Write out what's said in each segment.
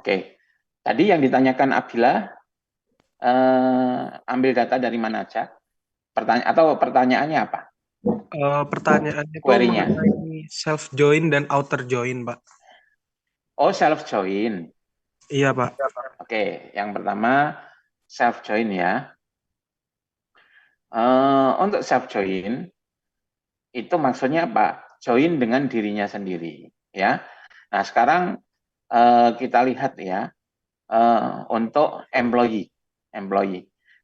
Oke. Tadi yang ditanyakan Abdillah, ambil data dari mana aja? Pertanyaannya apa? Pertanyaannya itu Query-nya. mengenai self join dan outer join, Pak. Oh, self join. Iya, Pak. Oke, yang pertama self join ya. Untuk self join itu maksudnya apa? Join dengan dirinya sendiri, ya. Nah, sekarang kita lihat ya, untuk employee.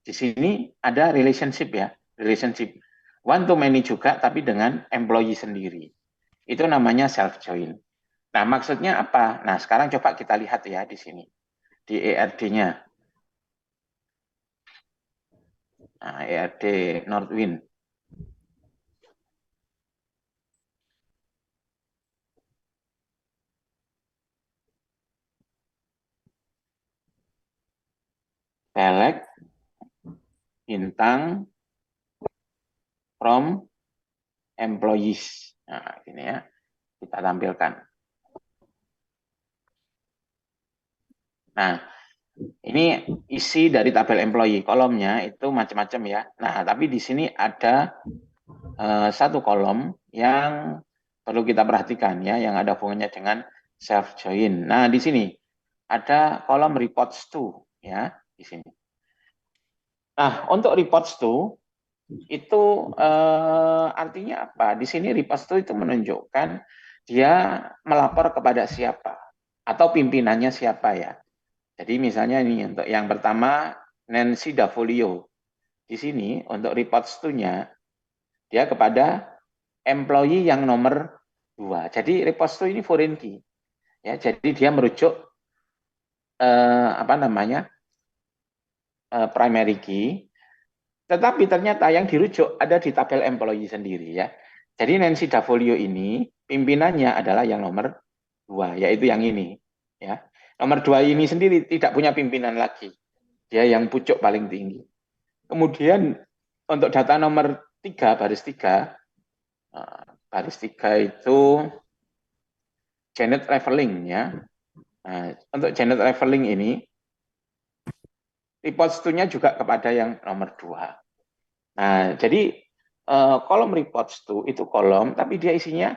Di sini ada relationship ya, relationship one to many juga, tapi dengan employee sendiri. Itu namanya self join. Nah, maksudnya apa? Nah, sekarang coba kita lihat ya di sini, di ERD-nya. Nah, ERD Northwind. Select bintang from employees. Nah, ini ya, kita tampilkan. Nah, ini isi dari tabel employee. Kolomnya itu macam-macam ya. Nah, tapi di sini ada satu kolom yang perlu kita perhatikan ya, yang ada hubungannya dengan self join. Nah, di sini ada kolom reports to ya, di sini. Nah, untuk reports to itu artinya apa? Di sini reports to itu menunjukkan dia melapor kepada siapa atau pimpinannya siapa ya. Jadi misalnya ini untuk yang pertama Nancy Davolio. Di sini untuk reports to-nya dia kepada employee yang nomor 2. Jadi reports to ini foreign key. Ya, jadi dia merujuk apa namanya? Primary key. Tetapi ternyata yang dirujuk ada di tabel employee sendiri ya. Jadi Nancy Davolio ini pimpinannya adalah yang nomor 2, yaitu yang ini ya. Nomor 2 ini sendiri tidak punya pimpinan lagi. Dia yang pucuk paling tinggi. Kemudian untuk data nomor 3, baris 3 itu Janet Reveling ya. Nah, untuk Janet Reveling ini report to-nya juga kepada yang nomor 2. Nah, jadi kolom reports to itu kolom, tapi dia isinya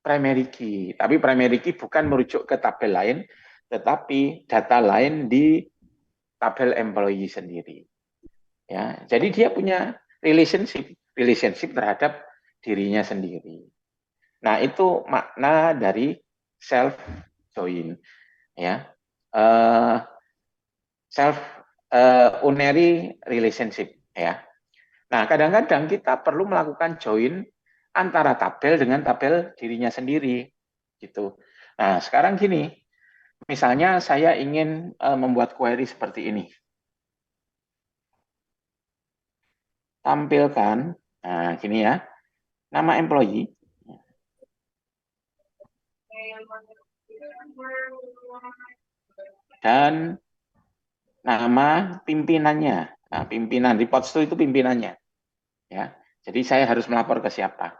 primary key. Tapi primary key bukan merujuk ke tabel lain, tetapi data lain di tabel employee sendiri. Ya, jadi dia punya relationship terhadap dirinya sendiri. Nah, itu makna dari self join. Ya, self unary relationship. Ya. Nah, kadang-kadang kita perlu melakukan join antara tabel dengan tabel dirinya sendiri, gitu. Nah, sekarang gini, misalnya saya ingin membuat query seperti ini. Tampilkan, nah gini ya, nama employee, dan nama pimpinannya. Nah, pimpinan, reports to itu pimpinannya. Ya, jadi saya harus melapor ke siapa.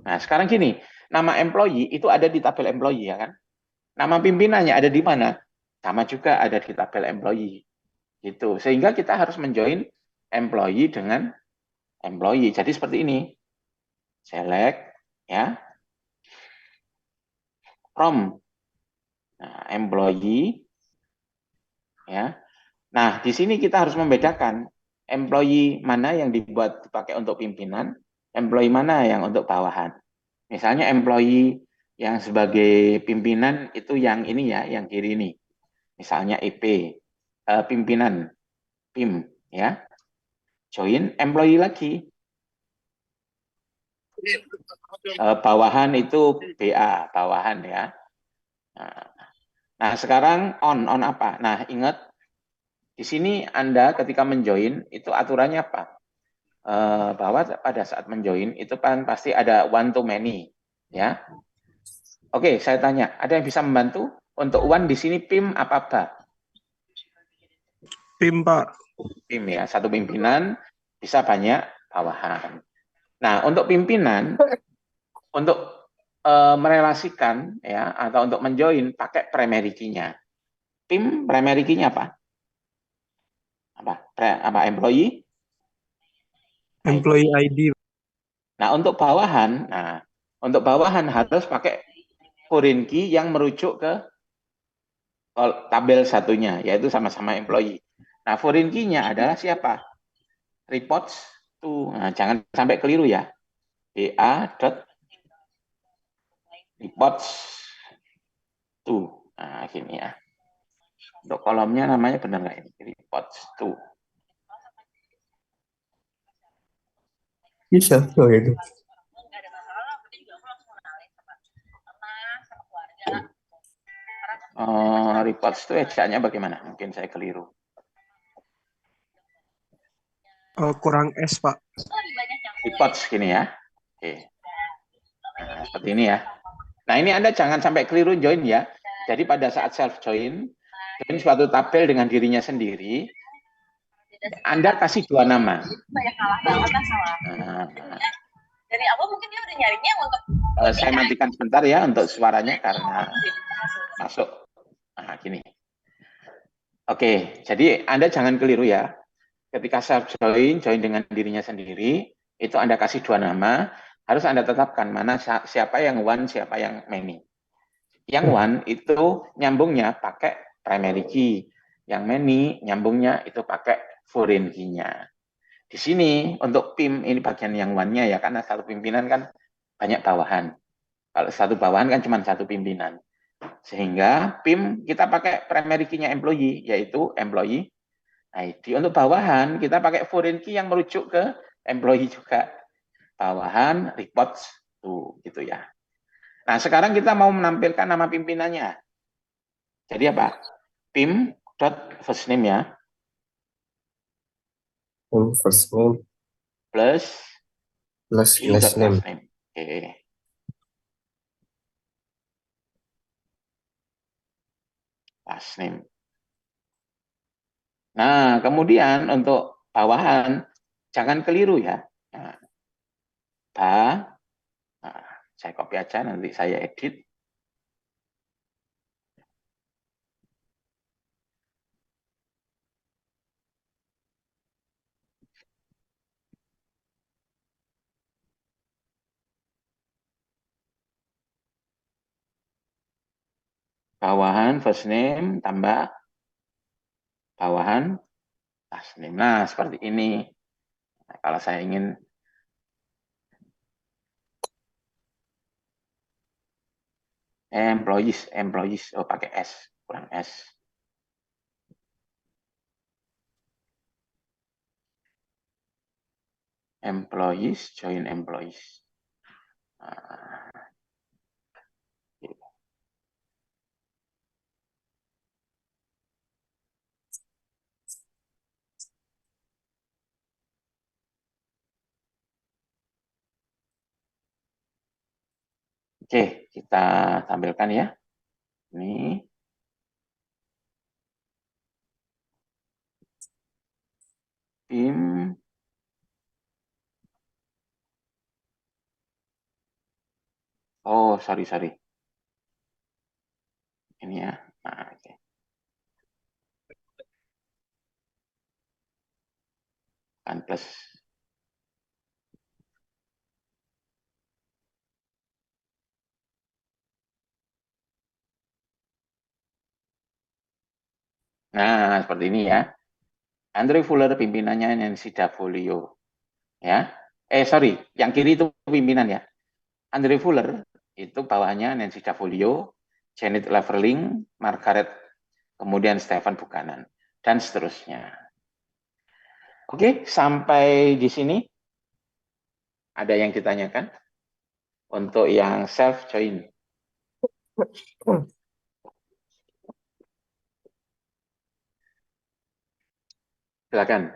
Nah, sekarang gini, nama employee itu ada di tabel employee, ya kan? Nama pimpinannya ada di mana? Sama juga ada di tabel employee. Gitu. Sehingga kita harus menjoin employee dengan employee. Jadi seperti ini. Select ya. From employee ya. Nah, di sini kita harus membedakan employee mana yang dipakai untuk pimpinan, employee mana yang untuk bawahan. Misalnya employee yang sebagai pimpinan itu yang ini ya, yang kiri ini. Misalnya EP, pimpinan, PIM ya. Join employee lagi. Bawahan itu BA, bawahan ya. Nah, sekarang on apa? Nah, ingat di sini Anda ketika menjoin itu aturannya apa? Bahwa pada saat menjoin itu kan pasti ada one to many, ya. Oke, saya tanya, ada yang bisa membantu? Untuk one di sini PIM apa BA? PIM, Pak. PIM ya, satu pimpinan bisa banyak bawahan. Nah, untuk pimpinan, untuk merelasikan ya atau untuk menjoin pakai primary key-nya. PIM primary key-nya apa? Apa employee? Employee ID. Nah, untuk bawahan harus pakai foreign key yang merujuk ke tabel satunya, yaitu sama-sama employee. Nah, foreign key-nya adalah siapa? Reports to. Nah, jangan sampai keliru ya. BA dot reports to. Nah, gini ya. Untuk kolomnya namanya benar nggak ini? Reports to. Bisa loh itu. Reports to ejaannya bagaimana? Mungkin saya keliru. Kurang S, Pak. Reports gini ya. Oke. Nah, seperti ini ya. Nah, ini Anda jangan sampai keliru join ya. Jadi pada saat self join suatu tabel dengan dirinya sendiri, Anda kasih dua nama. Dari awal mungkin dia udah nyarinya untuk saya matikan sebentar ya untuk suaranya karena masuk. Nah, gini. Oke, jadi Anda jangan keliru ya. Ketika self join dengan dirinya sendiri, itu Anda kasih dua nama, harus Anda tetapkan mana siapa yang one, siapa yang many. Yang one itu nyambungnya pakai primary key. Yang many nyambungnya itu pakai foreign key-nya. Di sini untuk PIM ini bagian yang one-nya ya, karena satu pimpinan kan banyak bawahan. Kalau satu bawahan kan cuma satu pimpinan. Sehingga PIM kita pakai primary key-nya employee, yaitu employee ID. Untuk bawahan kita pakai foreign key yang merujuk ke employee juga. Bawahan reports to gitu ya. Nah, sekarang kita mau menampilkan nama pimpinannya. Jadi apa? PIM dot first name ya. First name Plus last name. Oke. Last name. Nah, kemudian untuk bawahan jangan keliru ya. Nah, saya copy aja nanti saya edit. Bawahan first name tambah bawahan last name. Nah, seperti ini. Nah, kalau saya ingin employees, oh pakai S, kurang S. Employees, join employees. Nah, oke, kita tampilkan ya. Ini PIM oh sorry ini ya. Nah, oke. Kan plus. Nah, seperti ini ya. Andre Fuller pimpinannya Nancy Davolio. Ya. Sorry, yang kiri itu pimpinan ya. Andre Fuller itu bawahnya Nancy Davolio, Janet Leverling, Margaret, kemudian Stephen Buchanan, dan seterusnya. Oke, sampai di sini ada yang ditanyakan untuk yang self join. Silakan.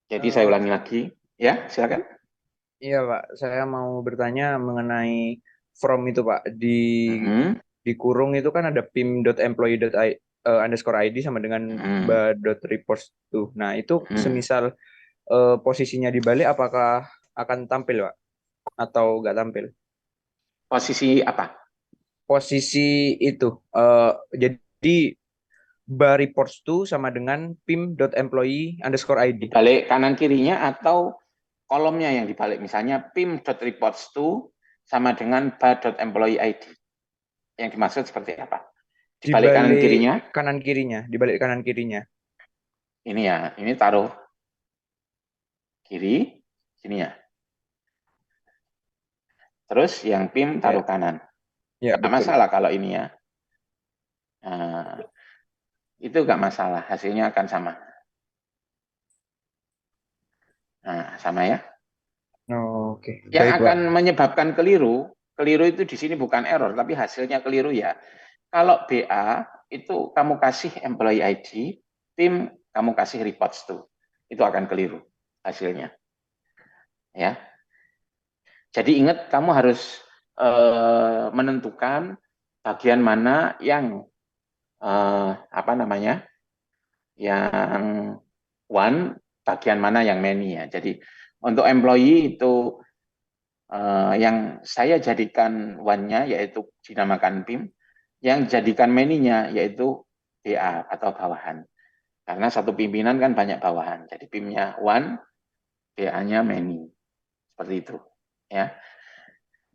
Jadi saya ulangi lagi, ya silakan. Iya Pak, saya mau bertanya mengenai from itu Pak. Di kurung itu kan ada pim.employee.underscore ID sama dengan ba.reports tuh. Nah itu semisal posisinya dibalik apakah akan tampil Pak? Atau nggak tampil? Posisi apa? Posisi itu. Jadi bar reports to sama dengan pim.employee_id. Dibalik kanan kirinya atau kolomnya yang dibalik. Misalnya pim.reports to sama dengan bar.employee_id. Yang dimaksud seperti apa? Dibalik kanan kirinya. Dibalik kanan kirinya. Ini ya, ini taruh kiri, sini ya. Terus yang PIM taruh kanan. Ya, Nggak betul. masalah kalau ini ya. Nah, itu nggak masalah, hasilnya akan sama. Nah, sama ya. Oh, oke. Yang Baik, Pak. akan menyebabkan keliru itu di sini bukan error, tapi hasilnya keliru ya. Kalau BA itu kamu kasih employee ID, PIM kamu kasih reports to. Itu akan keliru hasilnya. Ya. Jadi ingat kamu harus menentukan bagian mana yang yang one, bagian mana yang many ya. Jadi untuk employee itu yang saya jadikan one-nya yaitu dinamakan PIM, yang jadikan many-nya yaitu BA atau bawahan. Karena satu pimpinan kan banyak bawahan. Jadi PIM-nya one, BA-nya many. Seperti itu. Ya.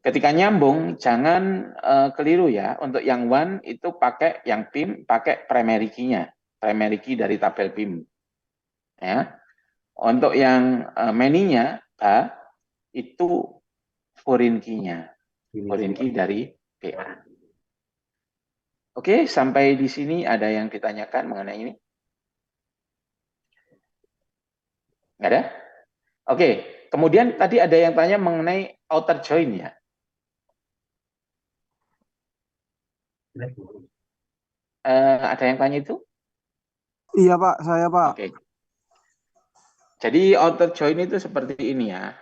Ketika nyambung, jangan keliru ya. Untuk yang one itu pakai yang PIM, pakai primary key-nya. Primary key dari tabel PIM. Ya. Untuk yang many-nya, itu foreign key-nya. Foreign key dari BA. Oke, sampai di sini ada yang ditanyakan mengenai ini? Nggak ada? Oke, kemudian tadi ada yang tanya mengenai outer join ya. Ada yang tanya itu? Iya Pak, saya Pak. Oke. Jadi outer join itu seperti ini ya.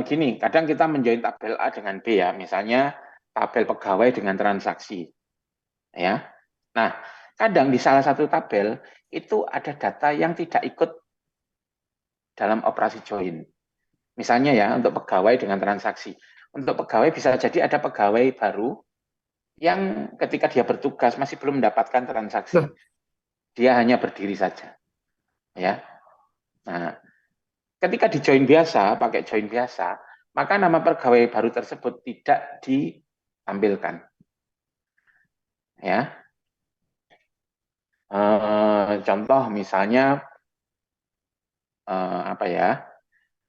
Gini, kadang kita menjoin tabel A dengan B ya. Misalnya tabel pegawai dengan transaksi. Ya. Nah, kadang di salah satu tabel itu ada data yang tidak ikut dalam operasi join. Misalnya ya, untuk pegawai dengan transaksi. Untuk pegawai bisa jadi ada pegawai baru yang ketika dia bertugas masih belum mendapatkan transaksi. Dia hanya berdiri saja. Ya. Nah, ketika di join biasa, pakai join biasa, maka nama pegawai baru tersebut tidak ditampilkan. Ya. Contoh misalnya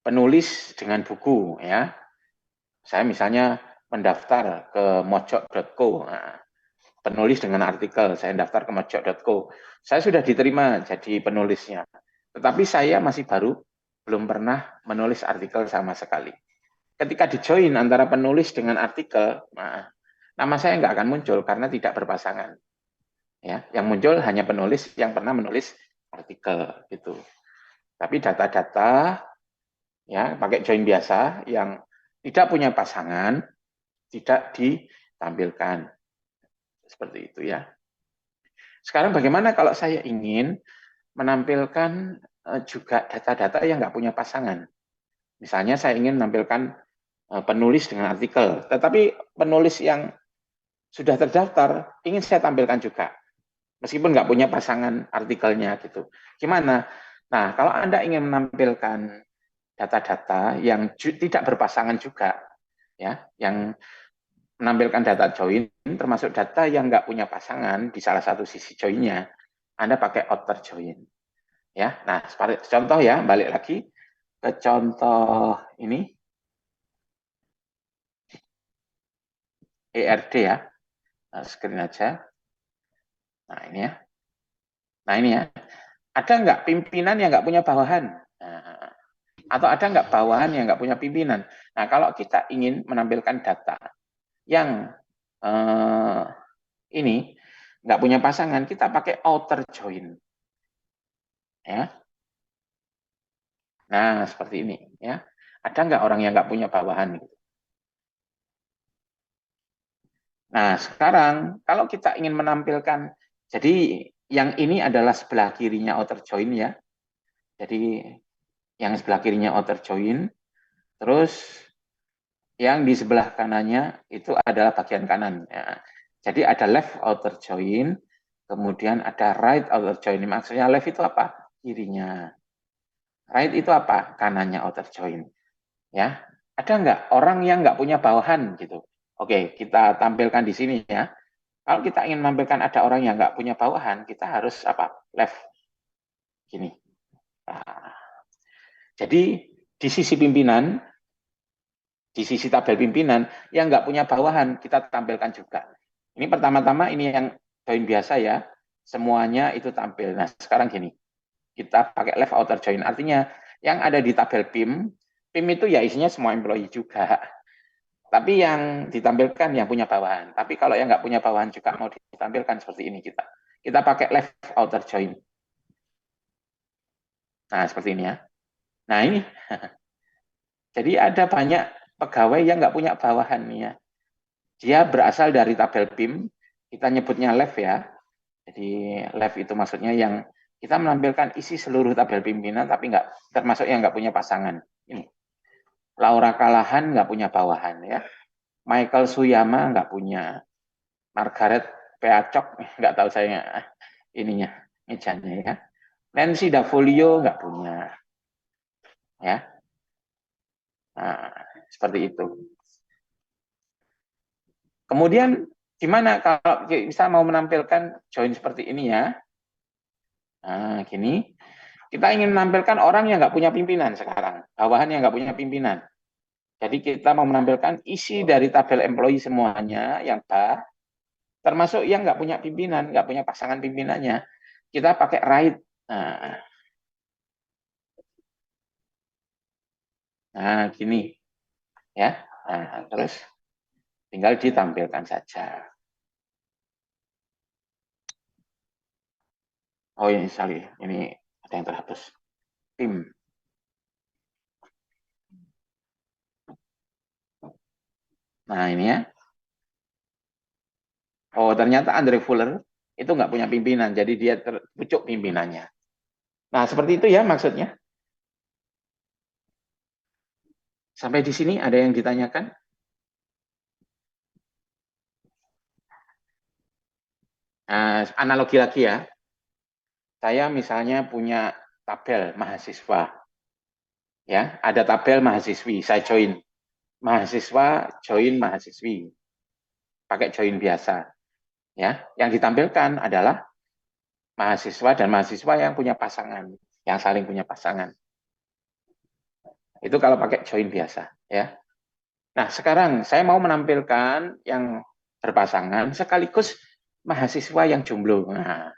penulis dengan buku ya. Saya misalnya mendaftar ke mojok.co. Nah, penulis dengan artikel, saya daftar ke mojok.co. Saya sudah diterima jadi penulisnya. Tetapi saya masih baru, belum pernah menulis artikel sama sekali. Ketika di-join antara penulis dengan artikel, nah, nama saya nggak akan muncul karena tidak berpasangan. Ya, yang muncul hanya penulis yang pernah menulis artikel gitu. Tapi data-data ya pakai join biasa yang tidak punya pasangan tidak ditampilkan. Seperti itu ya. Sekarang bagaimana kalau saya ingin menampilkan juga data-data yang nggak punya pasangan? Misalnya saya ingin menampilkan penulis dengan artikel, tetapi penulis yang sudah terdaftar ingin saya tampilkan juga, meskipun nggak punya pasangan artikelnya gitu. Gimana? Nah, kalau Anda ingin menampilkan data-data yang tidak berpasangan juga, ya, yang menampilkan data join, termasuk data yang nggak punya pasangan di salah satu sisi joinnya, Anda pakai outer join. Ya, nah, contoh ya, balik lagi ke contoh ini, ERD ya, nah, screen aja. Nah ini ya, ada nggak pimpinan yang nggak punya bawahan? Nah, atau ada nggak bawahan yang nggak punya pimpinan? Nah, kalau kita ingin menampilkan data yang ini nggak punya pasangan, kita pakai outer join. Ya. Nah, seperti ini. Ya. Ada nggak orang yang nggak punya bawahan? Nah, sekarang kalau kita ingin menampilkan, jadi yang ini adalah sebelah kirinya outer join ya. Jadi yang sebelah kirinya outer join, terus yang di sebelah kanannya itu adalah bagian kanan. Ya. Jadi ada left outer join, kemudian ada right outer join. Maksudnya left itu apa? Kirinya. Right itu apa? Kanannya outer join. Ya, ada nggak orang yang nggak punya bawahan gitu? Oke, kita tampilkan di sini ya. Kalau kita ingin menampilkan ada orang yang nggak punya bawahan, kita harus apa? Left. Gini. Nah, jadi di sisi pimpinan, di sisi tabel pimpinan yang nggak punya bawahan kita tampilkan juga. Ini pertama-tama ini yang join biasa ya, semuanya itu tampil. Nah sekarang gini, kita pakai left outer join, artinya yang ada di tabel PIM itu ya isinya semua employee juga. Tapi yang ditampilkan yang punya bawahan. Tapi kalau yang nggak punya bawahan juga mau ditampilkan seperti ini kita pakai left outer join. Nah seperti ini ya. Nah ini, jadi ada banyak pegawai yang nggak punya bawahan nih ya. Dia berasal dari tabel PIM, kita nyebutnya left ya. Jadi left itu maksudnya yang kita menampilkan isi seluruh tabel pimpinan, tapi nggak termasuk yang nggak punya pasangan. Ini Laura Kalahan nggak punya bawahan ya. Michael Suyama nggak punya. Margaret Peacok nggak tahu saya ininya mejanya ya. Nancy Dafolio nggak punya ya. Nah, seperti itu. Kemudian gimana kalau bisa mau menampilkan join seperti ini ya? Nah, gini. Kita ingin menampilkan orang yang nggak punya pimpinan sekarang. Bawahan yang nggak punya pimpinan. Jadi kita mau menampilkan isi dari tabel employee semuanya yang bah, termasuk yang nggak punya pimpinan, nggak punya pasangan pimpinannya. Kita pakai right. Nah gini. Ya. Nah, terus tinggal ditampilkan saja. Oh ini sorry, ini ada yang terhapus. Tim. Nah ini ya. Oh ternyata Andre Fuller itu nggak punya pimpinan, jadi dia terpucuk pimpinannya. Nah seperti itu ya maksudnya. Sampai di sini ada yang ditanyakan? Nah, analogi lagi ya. Saya misalnya punya tabel mahasiswa. Ya, ada tabel mahasiswi, saya join. Mahasiswa join mahasiswi. Pakai join biasa. Ya, yang ditampilkan adalah mahasiswa dan mahasiswa yang punya pasangan, yang saling punya pasangan. Itu kalau pakai join biasa, ya. Nah, sekarang saya mau menampilkan yang berpasangan sekaligus mahasiswa yang jomblo. Nah,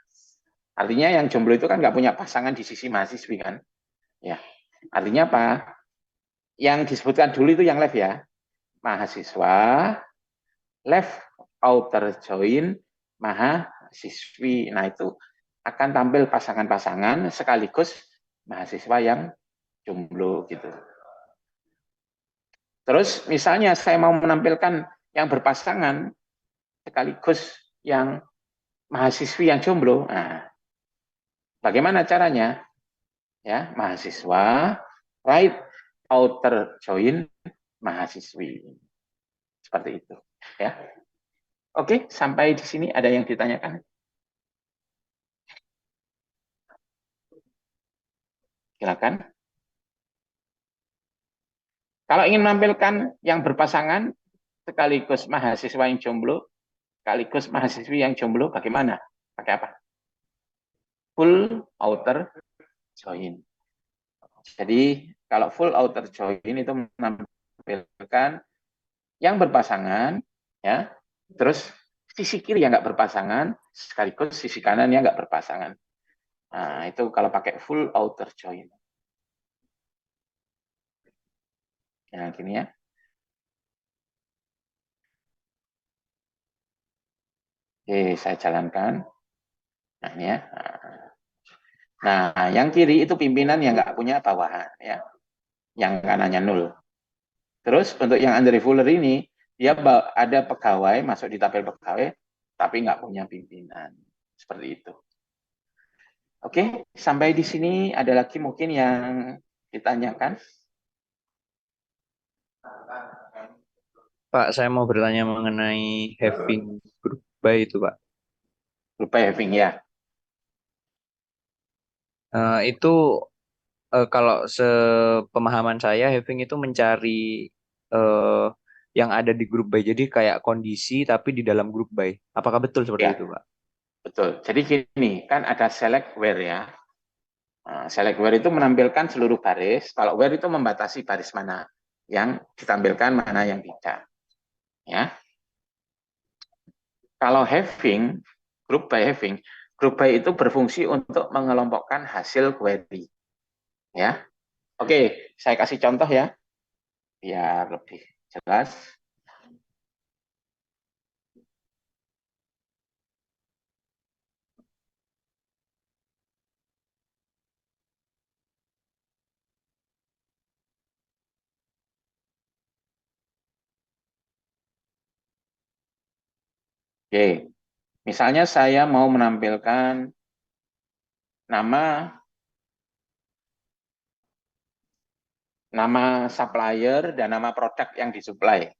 artinya yang jomblo itu kan nggak punya pasangan di sisi mahasiswi kan? Ya, artinya apa? Yang disebutkan dulu itu yang left ya. Mahasiswa, left outer join, mahasiswi. Nah, itu akan tampil pasangan-pasangan sekaligus mahasiswa yang jomblo gitu. Terus misalnya saya mau menampilkan yang berpasangan sekaligus yang mahasiswi yang jomblo. Nah, bagaimana caranya? Ya, mahasiswa right outer join mahasiswi. Seperti itu, ya. Oke, sampai di sini ada yang ditanyakan? Silakan. Kalau ingin menampilkan yang berpasangan sekaligus mahasiswa yang jomblo, sekaligus mahasiswi yang jomblo, bagaimana? Pakai apa? Full outer join. Jadi kalau full outer join itu menampilkan yang berpasangan, ya, terus sisi kiri yang nggak berpasangan, sekaligus sisi kanan yang nggak berpasangan. Nah, itu kalau pakai full outer join. Nah, gini ya. Oke, saya jalankan. Nah, ini ya. Nah, yang kiri itu pimpinan yang nggak punya bawahan, ya. Yang kanannya 0. Terus untuk yang Andre Fuller ini, dia ada pegawai, masuk di tabel pegawai, tapi nggak punya pimpinan. Seperti itu. Oke, sampai di sini ada lagi mungkin yang ditanyakan? Pak, saya mau bertanya mengenai having group by itu, Pak. Group by having ya. Itu kalau sepemahaman saya, having itu mencari eh, yang ada di group by. Jadi kayak kondisi tapi di dalam group by. Apakah betul seperti Ya, itu, Pak? betul. Jadi gini, kan ada select where ya. Nah, select where itu menampilkan seluruh baris. Kalau where itu membatasi baris mana yang ditampilkan, mana yang tidak. Ya. Kalau having, group by itu berfungsi untuk mengelompokkan hasil query. Ya. Oke, saya kasih contoh ya, biar lebih jelas. Oke, misalnya saya mau menampilkan nama supplier dan nama produk yang disuplai.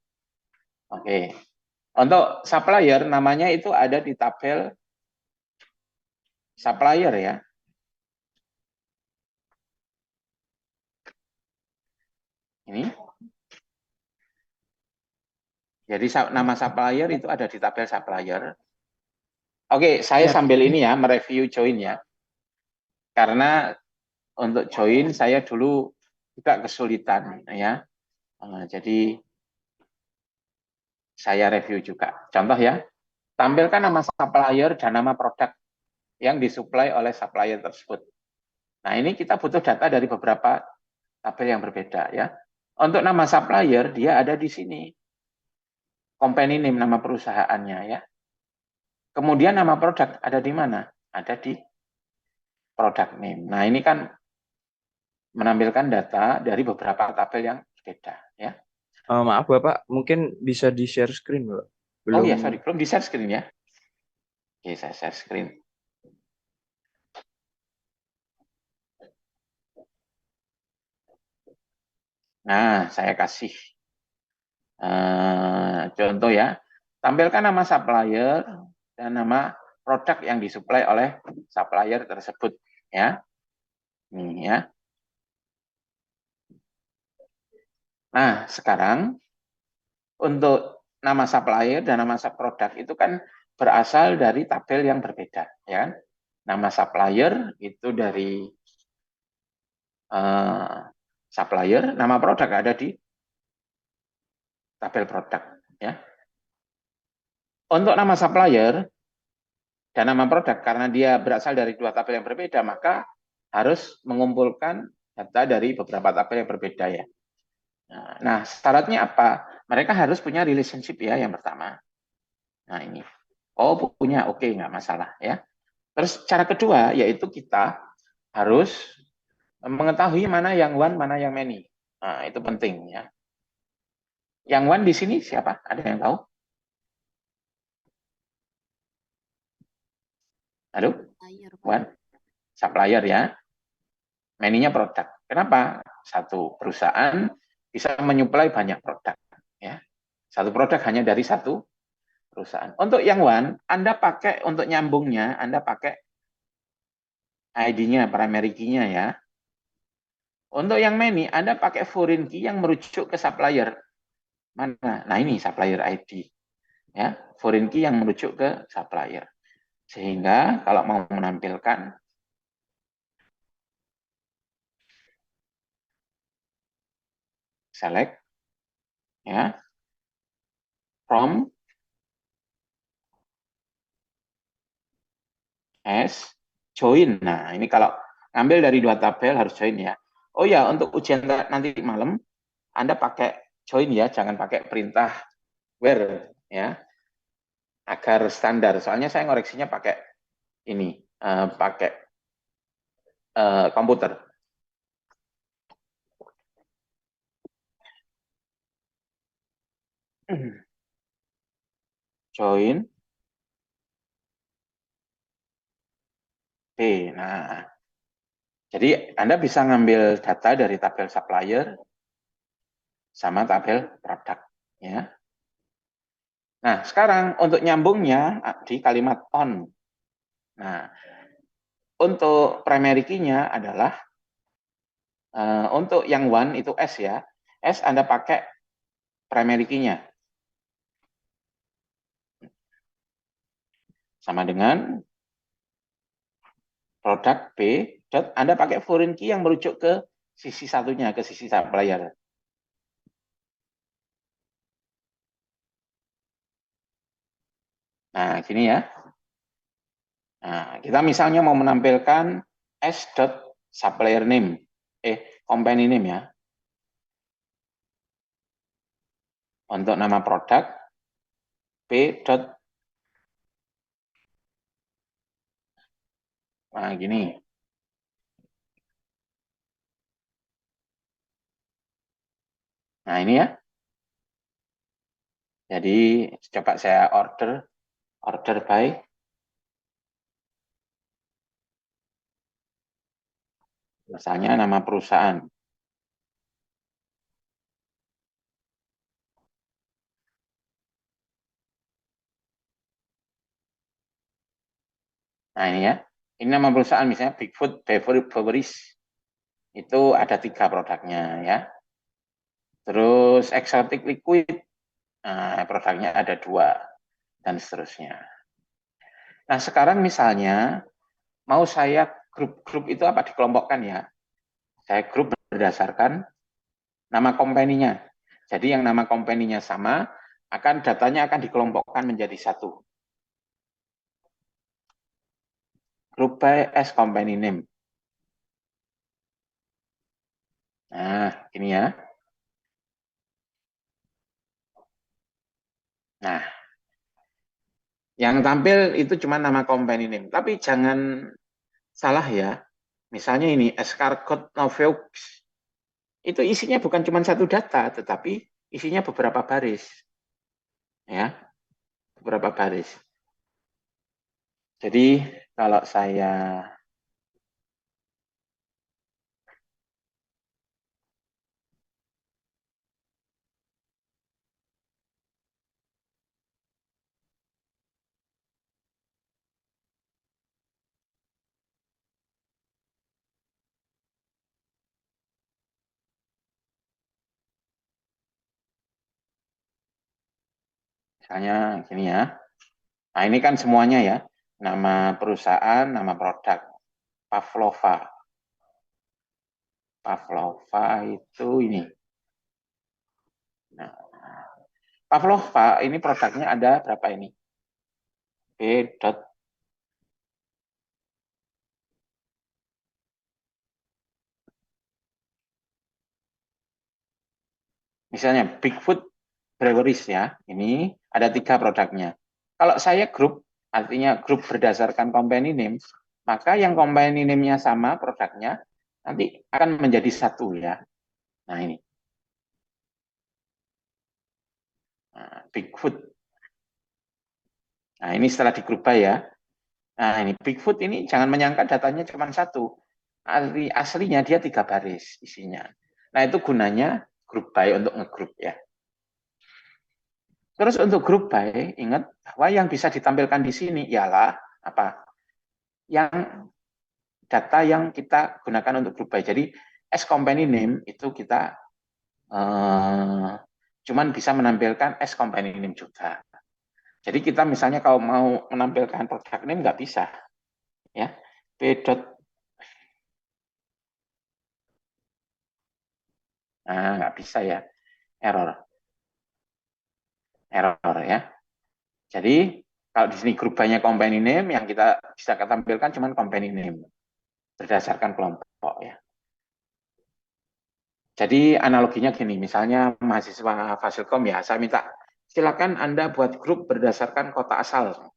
Oke, untuk supplier namanya itu ada di tabel supplier ya. Ini. Jadi nama supplier itu ada di tabel supplier. Oke, saya Ya, sambil ini ya mereview join ya. Karena untuk join saya dulu juga kesulitan ya. Jadi saya review juga. Contoh ya, tampilkan nama supplier dan nama produk yang disuplai oleh supplier tersebut. Nah, ini kita butuh data dari beberapa tabel yang berbeda ya. Untuk nama supplier dia ada di sini. Company name nama perusahaannya ya. Kemudian nama produk ada di mana? Ada di product name. Nah, ini kan menampilkan data dari beberapa tabel yang berbeda ya. maaf Bapak, mungkin bisa di-share screen, Bapak. Oh Belum. ya, sorry, belum di share screen ya. Oke, saya share screen. Nah, saya kasih contoh ya. Tampilkan nama supplier dan nama produk yang disuplai oleh supplier tersebut ya. Ini ya. Nah, sekarang untuk nama supplier dan nama produk itu kan berasal dari tabel yang berbeda ya kan. Nama supplier itu dari supplier, nama produk ada di tabel produk ya. Untuk nama supplier dan nama produk karena dia berasal dari dua tabel yang berbeda, maka harus mengumpulkan data dari beberapa tabel yang berbeda ya. Nah, syaratnya apa? Mereka harus punya relationship ya yang pertama. Nah, ini. Oh, punya. Oke, nggak masalah ya. Terus cara kedua yaitu kita harus mengetahui mana yang one, mana yang many. Nah, itu penting ya. Yang one di sini siapa? Ada yang tahu? Halo? One? Supplier ya. Many-nya produk. Kenapa? Satu perusahaan bisa menyuplai banyak produk. Ya. Satu produk hanya dari satu perusahaan. Untuk yang one, Anda pakai untuk nyambungnya, Anda pakai ID-nya, primary key-nya ya. Untuk yang many, Anda pakai foreign key yang merujuk ke supplier. Mana? Nah, ini supplier ID. Ya, foreign key yang merujuk ke supplier. Sehingga kalau mau menampilkan select ya from as join. Nah, ini kalau ngambil dari dua tabel harus join ya. Oh ya, untuk ujian nanti malam Anda pakai join ya, jangan pakai perintah where ya. Agar standar. Soalnya saya ngoreksinya pakai ini, pakai komputer. Join. Oke, nah. Jadi Anda bisa ngambil data dari tabel supplier sama tabel produk ya. Nah, sekarang untuk nyambungnya di kalimat on. Nah, untuk primary key-nya adalah untuk yang one itu S ya. S Anda pakai primary key-nya. Sama dengan produk B, Anda pakai foreign key yang merujuk ke sisi satunya, ke sisi supplier. Nah, gini ya. Nah, kita misalnya mau menampilkan s.supplier name, company name ya. Untuk nama produk, b. Nah, gini. Nah, ini ya. Jadi, coba saya order by. Misalnya nama perusahaan. Nah, ini ya. Ini nama perusahaan misalnya Bigfoot Beverage. Itu ada 3 produknya ya. Terus Exotic Liquid. Nah, produknya ada 2 dan seterusnya. Nah, sekarang misalnya mau saya grup itu apa dikelompokkan ya. Saya grup berdasarkan nama company-nya. Jadi yang nama company-nya sama, datanya akan dikelompokkan menjadi satu. Group by as company name. Nah, ini ya. Nah, yang tampil itu cuma nama company name. Tapi jangan salah ya. Misalnya ini, escargot Noveux. Itu isinya bukan cuma satu data, tetapi isinya beberapa baris. Ya, beberapa baris. Jadi, kalau saya misalnya gini ya. Nah, ini kan semuanya ya. Nama perusahaan, nama produk. Pavlova. Pavlova itu ini. Nah, Pavlova ini produknya ada berapa ini? B. Misalnya Bigfoot Breweries ya. Ini ada 3 produknya. Kalau saya grup, artinya grup berdasarkan company name, maka yang company name-nya sama produknya nanti akan menjadi satu ya. Nah ini. Nah, Bigfoot. Nah ini setelah digrup ya. Nah ini Bigfoot ini jangan menyangka datanya cuma satu. Aslinya dia 3 baris isinya. Nah itu gunanya group by untuk ngegroup ya. Terus untuk grup by, ingat bahwa yang bisa ditampilkan di sini ialah apa? Yang data yang kita gunakan untuk grup by. Jadi as company name itu kita cuman bisa menampilkan as company name juga. Jadi kita misalnya kalau mau menampilkan produk name nggak bisa, ya. P. Nah, nggak bisa ya, error ya. Jadi kalau di sini grup banyak company name yang kita bisa tampilkan cuma company name berdasarkan kelompok ya. Jadi analoginya gini, misalnya mahasiswa Fasilkom ya, saya minta silakan Anda buat grup berdasarkan kota asal.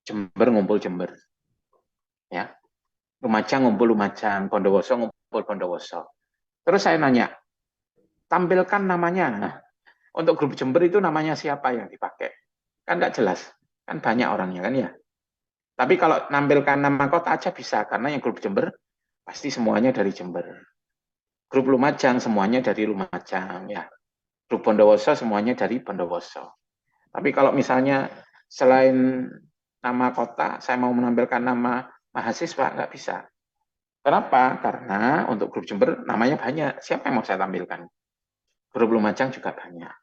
Jember ngumpul Jember. Ya. Lumajang ngumpul Lumajang, Bondowoso ngumpul Bondowoso. Terus saya nanya, tampilkan namanya. Nah, untuk grup Jember itu namanya siapa yang dipakai? Kan nggak jelas. Kan banyak orangnya kan ya. Tapi kalau nampilkan nama kota aja bisa, karena yang grup Jember pasti semuanya dari Jember. Grup Lumajang semuanya dari Lumajang ya. Grup Bondowoso semuanya dari Bondowoso. Tapi kalau misalnya selain nama kota, saya mau menampilkan nama mahasiswa, nggak bisa. Kenapa? Karena untuk grup Jember namanya banyak. Siapa yang mau saya tampilkan? Grup Lumajang juga banyak.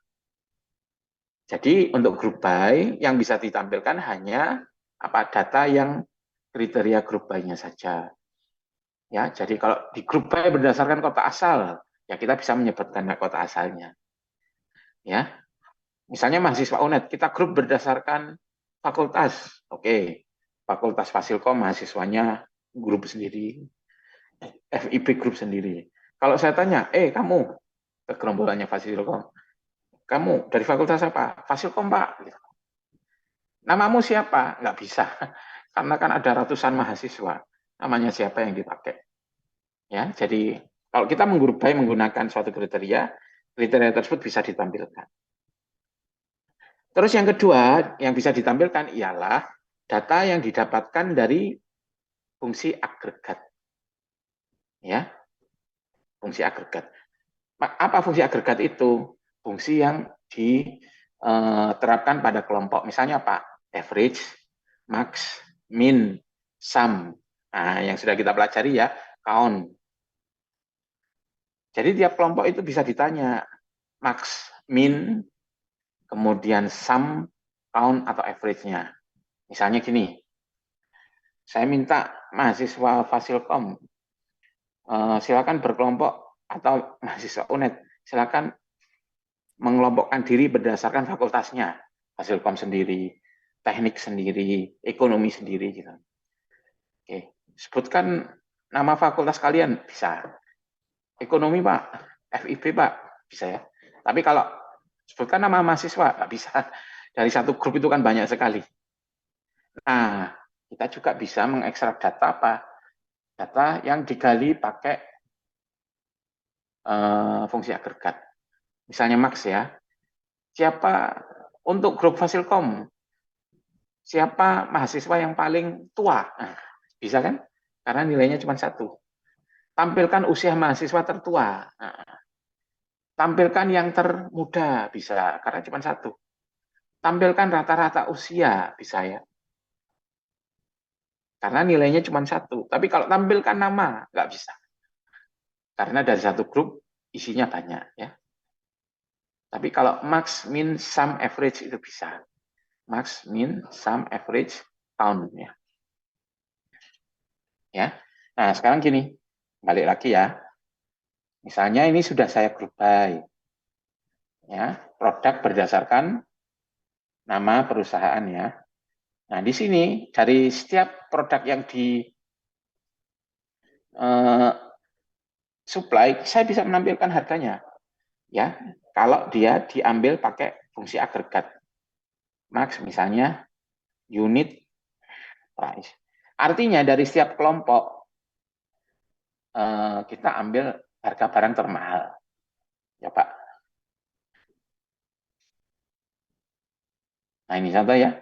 Jadi untuk grup by yang bisa ditampilkan hanya apa data yang kriteria grup by-nya saja. Ya, jadi kalau di grup by berdasarkan kota asal, ya kita bisa menyebutkan kota asalnya. Ya, misalnya mahasiswa UNED, kita grup berdasarkan fakultas. Oke, fakultas Fasilkom mahasiswanya grup sendiri, FIB grup sendiri. Kalau saya tanya, kamu ke gerombolannya Fasilkom, kamu dari fakultas apa? Fasilkom, Pak. Namamu siapa? Nggak bisa. Karena kan ada ratusan mahasiswa. Namanya siapa yang dipakai. Ya, jadi kalau kita menggrupai menggunakan suatu kriteria, kriteria tersebut bisa ditampilkan. Terus yang kedua yang bisa ditampilkan ialah data yang didapatkan dari fungsi agregat. Ya, fungsi agregat. Apa fungsi agregat itu? Fungsi yang diterapkan pada kelompok. Misalnya apa? Average, max, min, sum. Nah, yang sudah kita pelajari ya, count. Jadi tiap kelompok itu bisa ditanya max, min, kemudian sum, count, atau average-nya. Misalnya gini, saya minta mahasiswa Fasilkom, silakan berkelompok, atau mahasiswa UNED, silakan mengelompokkan diri berdasarkan fakultasnya. Fasilkom sendiri, teknik sendiri, ekonomi sendiri. Gitu. Oke. Sebutkan nama fakultas kalian, bisa. Ekonomi, Pak. FIB, Pak. Bisa ya. Tapi kalau sebutkan nama mahasiswa, nggak bisa. Dari satu grup itu kan banyak sekali. Nah, kita juga bisa mengekstrak data apa? Data yang digali pakai fungsi agregat. Misalnya max ya. Siapa untuk grup Fasilkom? Siapa mahasiswa yang paling tua? Nah, bisa kan? Karena nilainya cuma satu. Tampilkan usia mahasiswa tertua. Nah, tampilkan yang termuda, bisa. Karena cuma satu. Tampilkan rata-rata usia, bisa ya. Karena nilainya cuma satu. Tapi kalau tampilkan nama, nggak bisa. Karena dari satu grup, isinya banyak. Ya. Tapi kalau max, min, sum, average itu bisa. Max, min, sum, average, count. Ya. Nah, sekarang gini. Balik lagi ya. Misalnya ini sudah saya grup by. Ya, produk berdasarkan nama perusahaan ya. Nah, di sini dari setiap produk yang di supply, saya bisa menampilkan harganya. Ya, kalau dia diambil pakai fungsi agregat. Max misalnya unit price. Artinya dari setiap kelompok kita ambil harga barang termahal. Ya, Pak. Nah, ini contoh ya.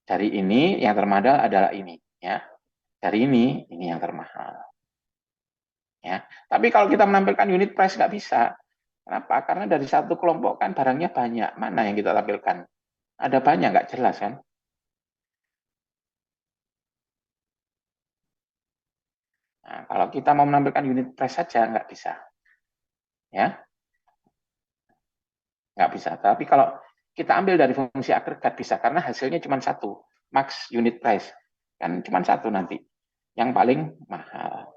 Dari ini yang termahal adalah ini, ya. Dari ini yang termahal. Ya. Tapi kalau kita menampilkan unit price nggak bisa. Kenapa? Karena dari satu kelompok kan barangnya banyak. Mana yang kita tampilkan? Ada banyak, nggak jelas kan? Nah, kalau kita mau menampilkan unit price saja nggak bisa. Ya, nggak bisa. Tapi kalau kita ambil dari fungsi agregat bisa, karena hasilnya cuma satu. Max unit price. Kan cuma satu nanti. Yang paling mahal.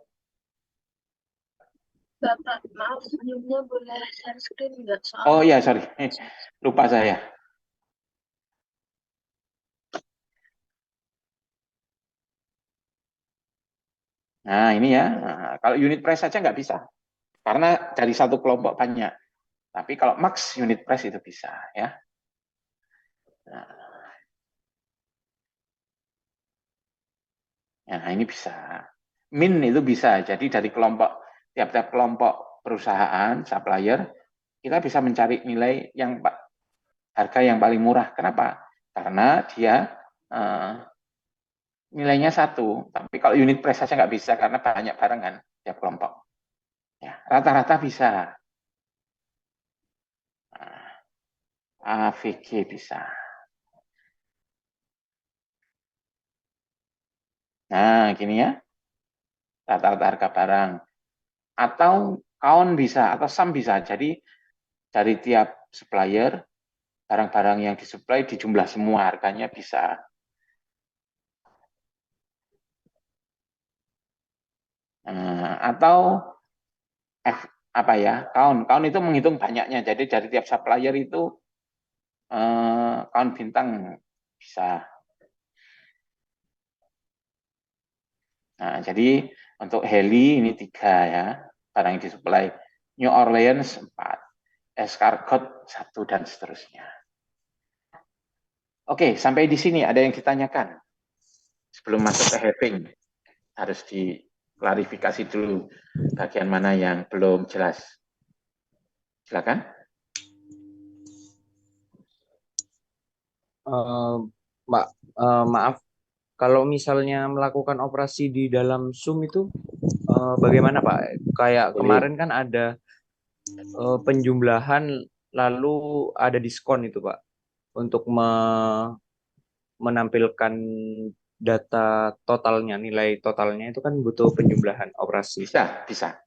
Bapak, maaf sebelumnya boleh share screen nggak soal? Oh iya, sorry. Lupa saya. Nah, ini ya. Nah, kalau unit price saja nggak bisa. Karena dari satu kelompok banyak. Tapi kalau max unit price itu bisa. Ya. Nah, ini bisa. Min itu bisa. Jadi dari kelompok, tiap-tiap kelompok perusahaan, supplier, kita bisa mencari nilai yang harga yang paling murah. Kenapa? Karena dia nilainya satu. Tapi kalau unit price saja nggak bisa karena banyak barang kan tiap kelompok. Ya, rata-rata bisa. Nah, AVG bisa. Nah, gini ya, rata-rata harga barang. Atau count bisa, atau sum bisa. Jadi dari tiap supplier, barang-barang yang disuplai dijumlah semua, harganya bisa. Atau apa ya, count itu menghitung banyaknya. Jadi dari tiap supplier itu count bintang bisa. Nah, jadi untuk heli ini 3 ya, barang yang disuplai. New Orleans 4, escargot 1, dan seterusnya. Oke, sampai di sini ada yang ditanyakan. Sebelum masuk ke having, harus diklarifikasi dulu bagian mana yang belum jelas. Silakan. Mbak, maaf, kalau misalnya melakukan operasi di dalam Zoom itu bagaimana Pak? Kayak Boleh. kemarin kan ada penjumlahan lalu ada diskon itu Pak untuk menampilkan data totalnya, nilai totalnya itu kan butuh penjumlahan operasi. Bisa, bisa,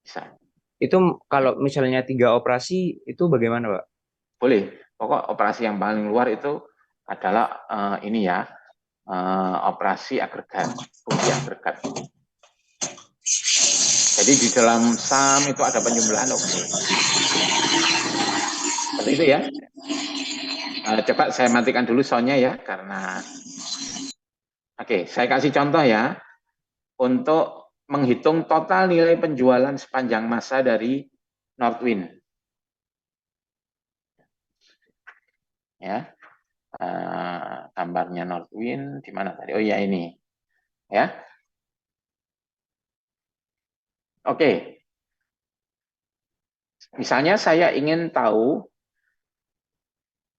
bisa. Itu kalau misalnya 3 operasi itu bagaimana Pak? Boleh. Pokok operasi yang paling luar itu adalah ini ya, operasi agregat, fungsi agregat. Jadi di dalam sum itu ada penjumlahan, oke. Seperti itu ya. Coba saya matikan dulu soundnya ya, karena oke, saya kasih contoh ya. Untuk menghitung total nilai penjualan sepanjang masa dari Northwind. Ya, gambarnya Northwind di mana tadi? Oh iya ini, ya. Oke, misalnya saya ingin tahu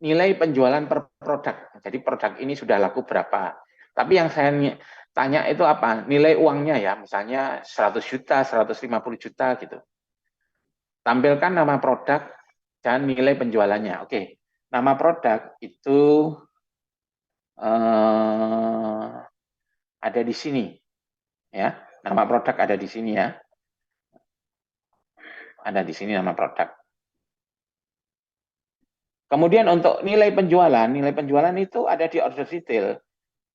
nilai penjualan per produk. Jadi produk ini sudah laku berapa. Tapi yang saya tanya itu apa? Nilai uangnya ya, misalnya 100 juta, 150 juta gitu. Tampilkan nama produk dan nilai penjualannya. Oke, nama produk itu ada di sini. Ya, nama produk ada di sini ya. Ada di sini nama produk. Kemudian untuk nilai penjualan itu ada di order detail.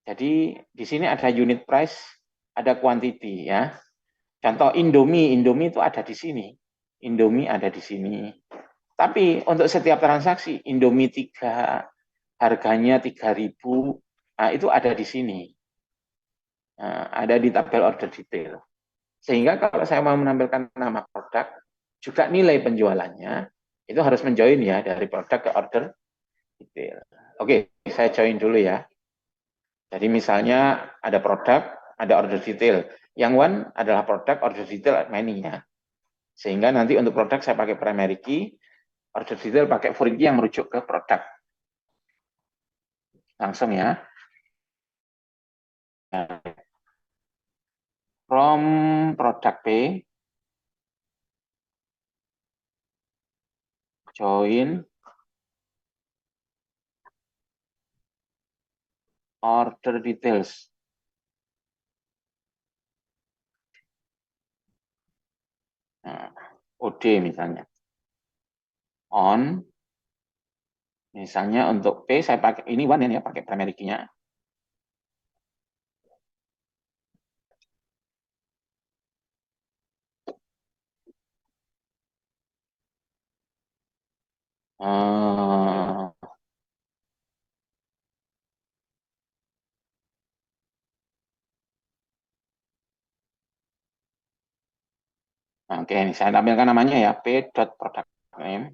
Jadi di sini ada unit price, ada quantity ya. Contoh Indomie itu ada di sini. Indomie ada di sini. Tapi untuk setiap transaksi Indomie 3 harganya 3.000, nah itu ada di sini. Nah, ada di tabel order detail. Sehingga kalau saya mau menampilkan nama produk, juga nilai penjualannya itu harus menjoin ya dari produk ke order detail. Oke, saya join dulu ya. Jadi misalnya ada produk, ada order detail. Yang one adalah produk, order detail many-nya. Sehingga nanti untuk produk saya pakai primary key, order detail pakai foreign key yang merujuk ke produk. Langsung ya. From product B, join order details. Nah, OD misalnya. On, misalnya untuk P saya pakai, ini one ya, pakai primary key-nya. Oke, saya tampilkan namanya ya, p.product name.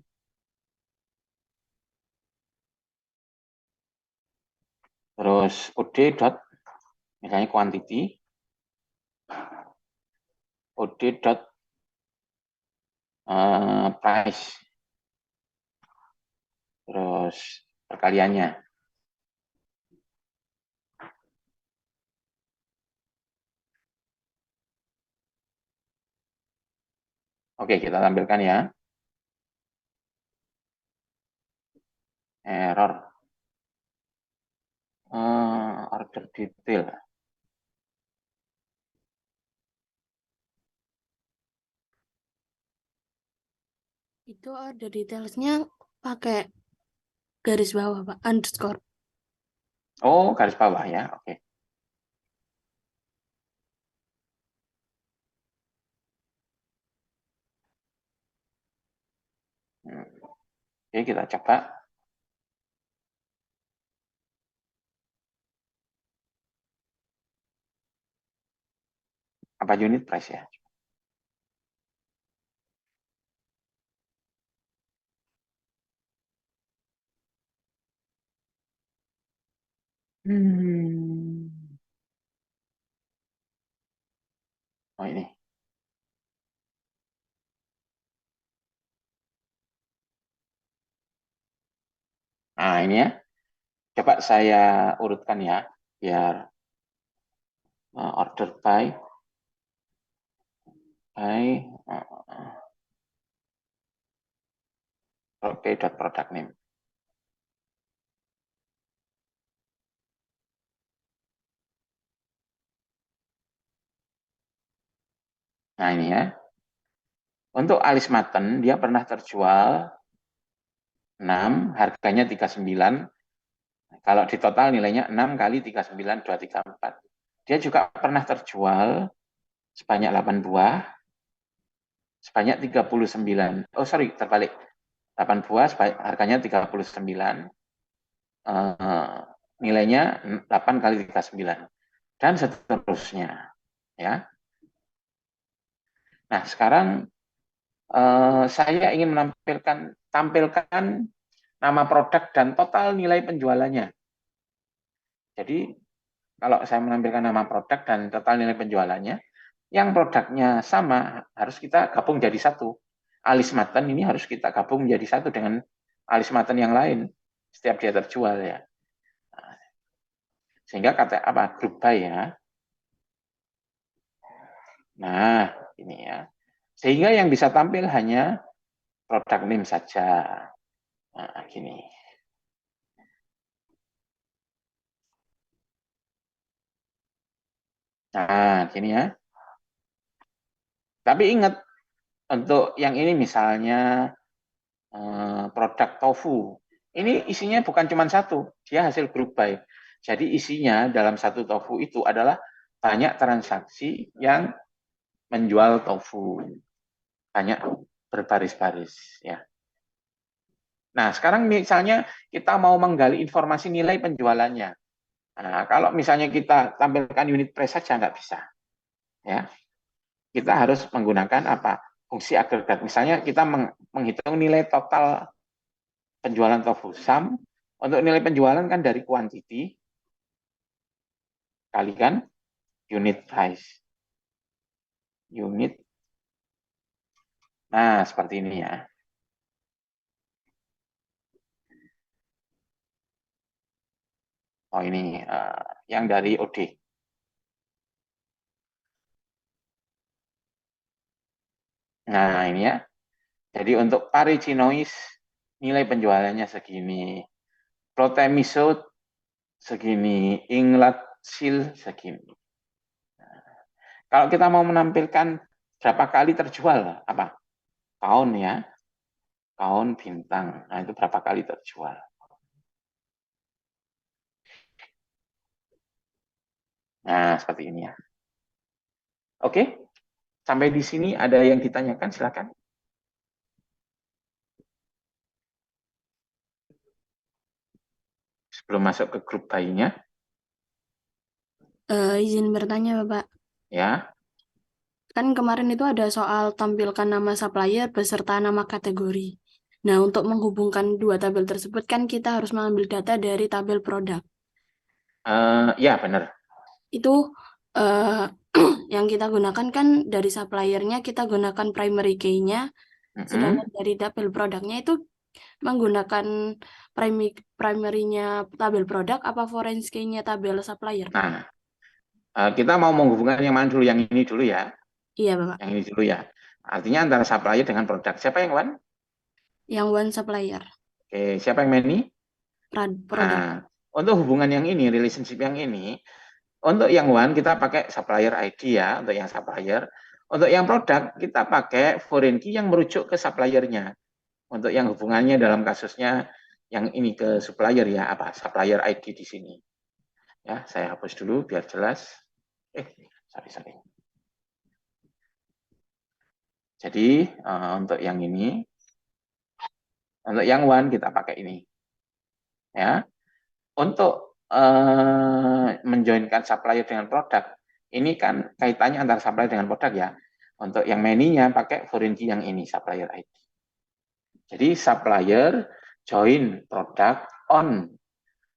Terus OD dot, misalnya quantity. OD dot price. Terus perkaliannya. Oke, kita tampilkan ya. Error. Order detail. itu ada detailsnya pakai garis bawah, Pak, underscore. Oh, garis bawah ya. Oke. Oke, kita coba. Apa unit price ya? Oh, ini. Nah, ini ya. Coba saya urutkan ya, biar order by product name. Nah, ini ya. Untuk alis mutton, dia pernah terjual 6, harganya 39. Kalau di total nilainya 6 kali 39, 234. Dia juga pernah terjual sebanyak 8 buah, sebanyak 39. Oh, sorry, terbalik. 8 buah, harganya 39. Nilainya 8 kali 39. Dan seterusnya. Ya. Nah, sekarang saya ingin tampilkan nama produk dan total nilai penjualannya. Jadi, kalau saya menampilkan nama produk dan total nilai penjualannya, yang produknya sama harus kita gabung jadi satu. Alis mutton ini harus kita gabung menjadi satu dengan alis mutton yang lain setiap dia terjual ya. Sehingga kata apa? Group by ya. Nah, ini ya. Sehingga yang bisa tampil hanya produk name saja. Nah, gini. Nah, gini ya. Tapi ingat, untuk yang ini misalnya produk tofu. Ini isinya bukan cuma satu, dia hasil group buy. Jadi isinya dalam satu tofu itu adalah banyak transaksi yang menjual tofu. Banyak berbaris-baris ya. Nah, sekarang misalnya kita mau menggali informasi nilai penjualannya. Nah, kalau misalnya kita tampilkan unit price saja nggak bisa. Ya. Kita harus menggunakan apa? Fungsi agregat. Misalnya kita menghitung nilai total penjualan tofu sum. Untuk nilai penjualan kan dari quantity kalikan unit price. Unit. Nah, seperti ini ya. Oh, ini yang dari OD. Nah, ini ya. Jadi untuk Pariginois nilai penjualannya segini. Protemisode segini. Inglat Seal segini. Kalau kita mau menampilkan berapa kali terjual, apa? Tahun ya. Tahun bintang. Nah, itu berapa kali terjual. Nah, seperti ini ya. Oke. Sampai di sini ada yang ditanyakan, silakan. Sebelum masuk ke grup buy-nya. Izin bertanya, Bapak. Ya. Kan kemarin itu ada soal tampilkan nama supplier beserta nama kategori. Nah, untuk menghubungkan dua tabel tersebut kan kita harus mengambil data dari tabel produk. Ya, benar. Itu yang kita gunakan kan dari suppliernya kita gunakan primary key-nya, sedangkan dari tabel produknya itu menggunakan primary-nya tabel produk apa foreign key-nya tabel supplier. Nah, kita mau menghubungkan yang mana dulu? Yang ini dulu ya. Iya, Bapak. Yang ini dulu ya. Artinya antara supplier dengan produk. Siapa yang one? Yang one supplier. Oke, siapa yang many? Produk. Nah, untuk hubungan yang ini, relationship yang ini, untuk yang one kita pakai supplier ID ya, untuk yang supplier. Untuk yang produk kita pakai foreign key yang merujuk ke suppliernya. Untuk yang hubungannya dalam kasusnya yang ini ke supplier ya, apa supplier ID di sini. Ya, saya hapus dulu biar jelas. Sorry. Jadi untuk yang ini, untuk yang one kita pakai ini. Ya, untuk menjoinkan supplier dengan produk, ini kan kaitannya antara supplier dengan produk ya. Untuk yang many-nya pakai foreign key yang ini, supplier ID. Jadi supplier join produk on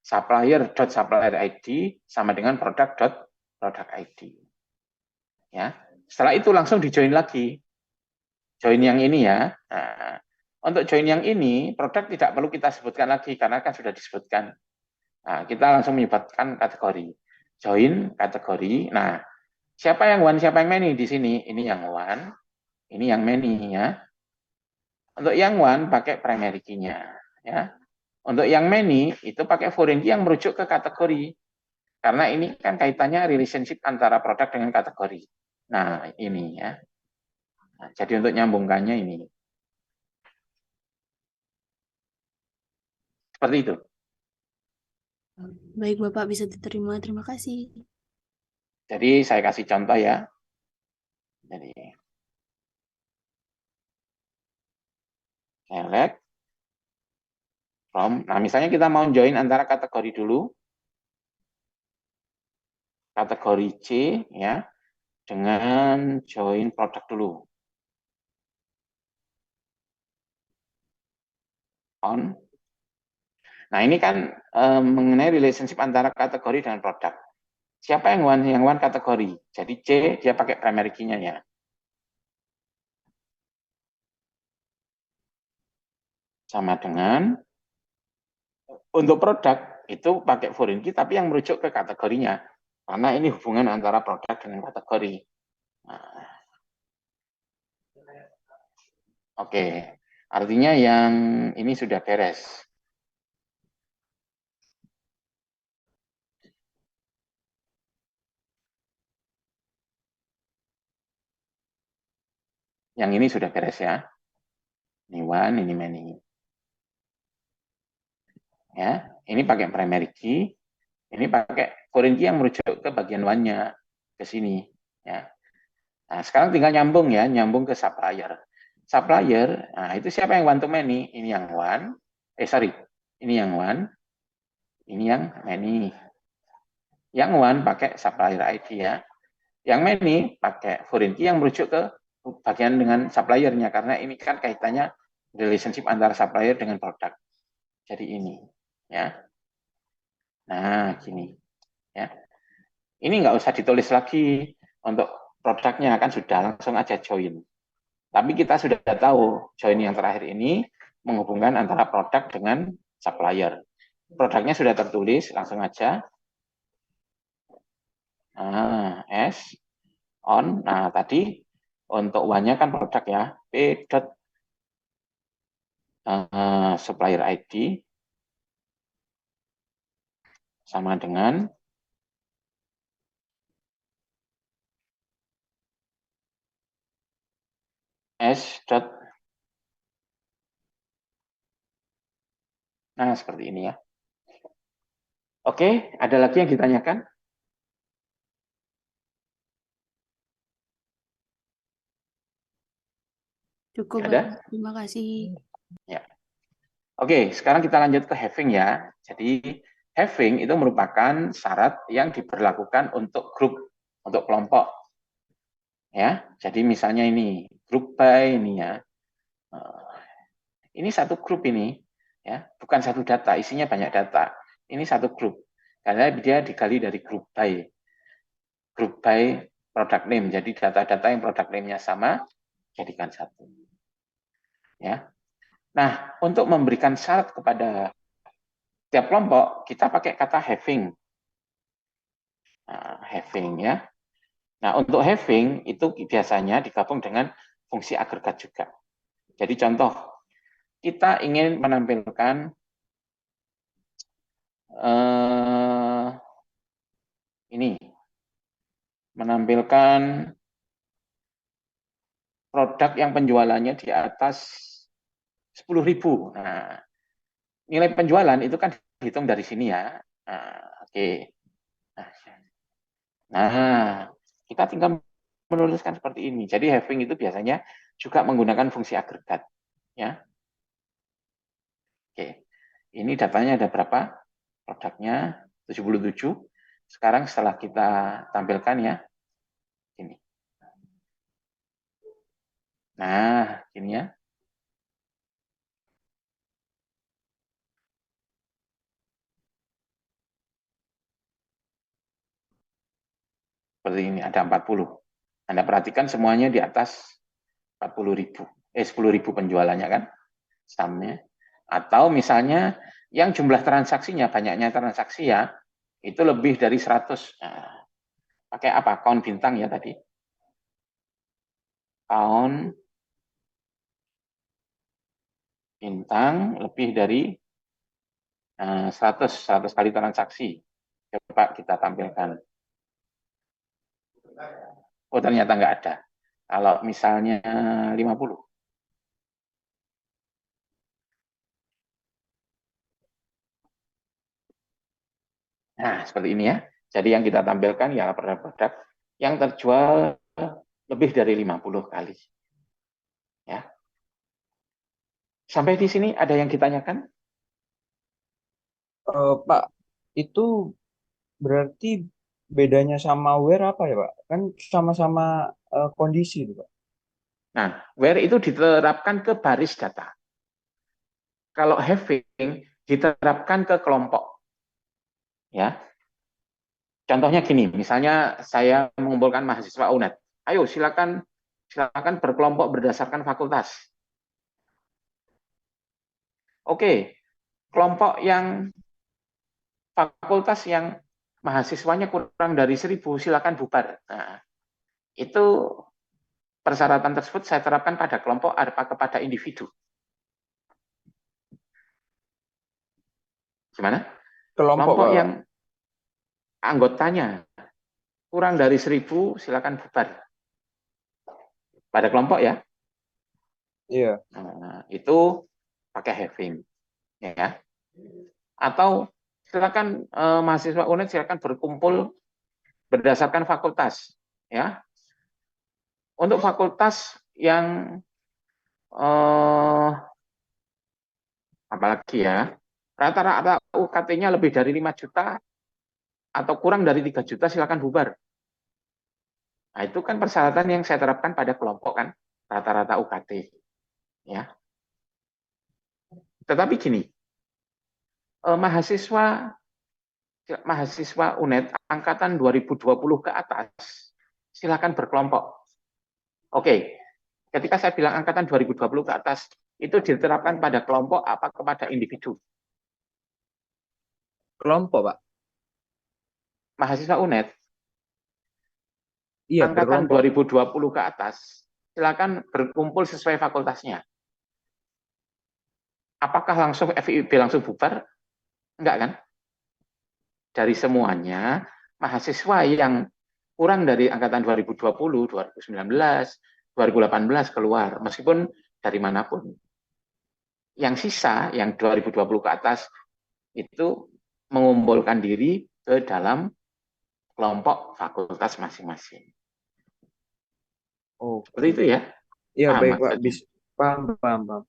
supplier.supplier ID sama dengan product ID. Ya. Setelah itu langsung di-join lagi. Join yang ini ya. Nah, untuk join yang ini, produk tidak perlu kita sebutkan lagi karena kan sudah disebutkan. Nah, kita langsung menyebutkan kategori. Join kategori. Nah, siapa yang one, siapa yang many di sini? Ini yang one, ini yang many ya. Untuk yang one pakai primary key-nya ya. Untuk yang many itu pakai foreign key yang merujuk ke kategori. Karena ini kan kaitannya relationship antara produk dengan kategori. Nah, ini ya. Nah, jadi untuk nyambungkannya ini. Seperti itu. Baik, Bapak bisa diterima. Terima kasih. Jadi saya kasih contoh ya. Jadi select from. Nah, misalnya kita mau join antara kategori dulu. Kategori C ya dengan join produk dulu. On. Nah, ini kan mengenai relationship antara kategori dengan produk. Siapa yang one? Yang one kategori. Jadi C dia pakai primary key-nya ya. Sama dengan untuk produk itu pakai foreign key tapi yang merujuk ke kategorinya. Karena ini hubungan antara produk dengan kategori. Nah, oke. Artinya yang ini sudah beres. Yang ini sudah beres ya. Ini one, ini many. Ya, ini pakai primary key, ini pakai foreign key yang merujuk ke bagian one-nya ke sini. Ya. Nah, sekarang tinggal nyambung ya, nyambung ke supplier. Supplier, nah itu siapa yang one to many? Ini yang one, ini yang one, ini yang many. Yang one pakai supplier ID ya. Yang many pakai foreign key yang merujuk ke bagian dengan suppliernya karena ini kan kaitannya relationship antara supplier dengan produk. Jadi ini ya. Nah, gini ya. Ini nggak usah ditulis lagi untuk produknya kan sudah langsung aja join. Tapi kita sudah tahu join yang terakhir ini menghubungkan antara produk dengan supplier. Produknya sudah tertulis, langsung aja S on. Nah, tadi untuk one-nya kan produk ya, P dot supplier ID sama dengan S dot. Nah, seperti ini ya. Oke, ada lagi yang ditanyakan? Cukup, Ada? Bapak. Terima kasih. Ya. Oke, sekarang kita lanjut ke having ya. Jadi having itu merupakan syarat yang diberlakukan untuk grup, untuk kelompok. Ya, jadi misalnya ini grup by ini ya. Ini satu grup ini, ya, bukan satu data, isinya banyak data. Ini satu grup, karena dia digali dari grup by product name. Jadi data-data yang product name-nya sama, jadikan satu. Ya. Nah, untuk memberikan syarat kepada tiap kelompok, kita pakai kata having. Nah, having ya. Nah, untuk having itu biasanya digabung dengan fungsi agregat juga. Jadi contoh, kita ingin menampilkan ini, menampilkan produk yang penjualannya di atas 10.000. Nah, nilai penjualan itu kan dihitung dari sini ya. Nah, oke. Nah, kita tinggal menuliskan seperti ini. Jadi having itu biasanya juga menggunakan fungsi agregat. Ya. Oke. Ini datanya ada berapa? Produknya 77. Sekarang setelah kita tampilkan ya. Ini. Nah, ini ya. Seperti ini, ada 40. Anda perhatikan semuanya di atas 40.000. 10.000 penjualannya kan, sumnya. Atau misalnya yang jumlah transaksinya, banyaknya transaksi ya, itu lebih dari 100. Nah, pakai apa? Count bintang ya tadi. Count bintang lebih dari 100 kali transaksi. Coba kita tampilkan. Oh, ternyata nggak ada. Kalau misalnya 50. Nah, seperti ini ya. Jadi yang kita tampilkan ya produk-produk yang terjual lebih dari 50 kali. Ya. Sampai di sini ada yang ditanyakan? Pak, itu berarti bedanya sama where apa ya, Pak? Kan sama-sama kondisi itu, Pak. Nah, where itu diterapkan ke baris data. Kalau having diterapkan ke kelompok. Ya. Contohnya gini, misalnya saya mengumpulkan mahasiswa UNED. Ayo silakan berkelompok berdasarkan fakultas. Oke, kelompok yang fakultas yang mahasiswanya kurang dari 1.000 silakan bubar. Nah, itu persyaratan tersebut saya terapkan pada kelompok apa kepada individu. Gimana? Kelompok Pak. yang anggotanya kurang dari 1.000 silakan bubar. Pada kelompok ya. Iya. Nah, itu pakai having. Ya. Atau silakan mahasiswa UNED silakan berkumpul berdasarkan fakultas. Ya. Untuk fakultas yang apalagi ya, rata-rata UKT-nya lebih dari 5 juta atau kurang dari 3 juta silakan bubar. Nah, itu kan persyaratan yang saya terapkan pada kelompok kan, rata-rata UKT. Ya. Tetapi gini, mahasiswa UNED angkatan 2020 ke atas silakan berkelompok. Oke, ketika saya bilang angkatan 2020 ke atas, itu diterapkan pada kelompok apa kepada individu? Kelompok, Pak. Mahasiswa UNED Iya, angkatan berkelompok. 2020 ke atas, silakan berkumpul sesuai fakultasnya. Apakah langsung FIB langsung bubar? Enggak kan? Dari semuanya, mahasiswa yang kurang dari angkatan 2020, 2019, 2018 keluar, meskipun dari manapun. Yang sisa, yang 2020 ke atas, itu mengumpulkan diri ke dalam kelompok fakultas masing-masing. Oh, Seperti itu ya? iya, baik, Pak. Maksudnya. Paham.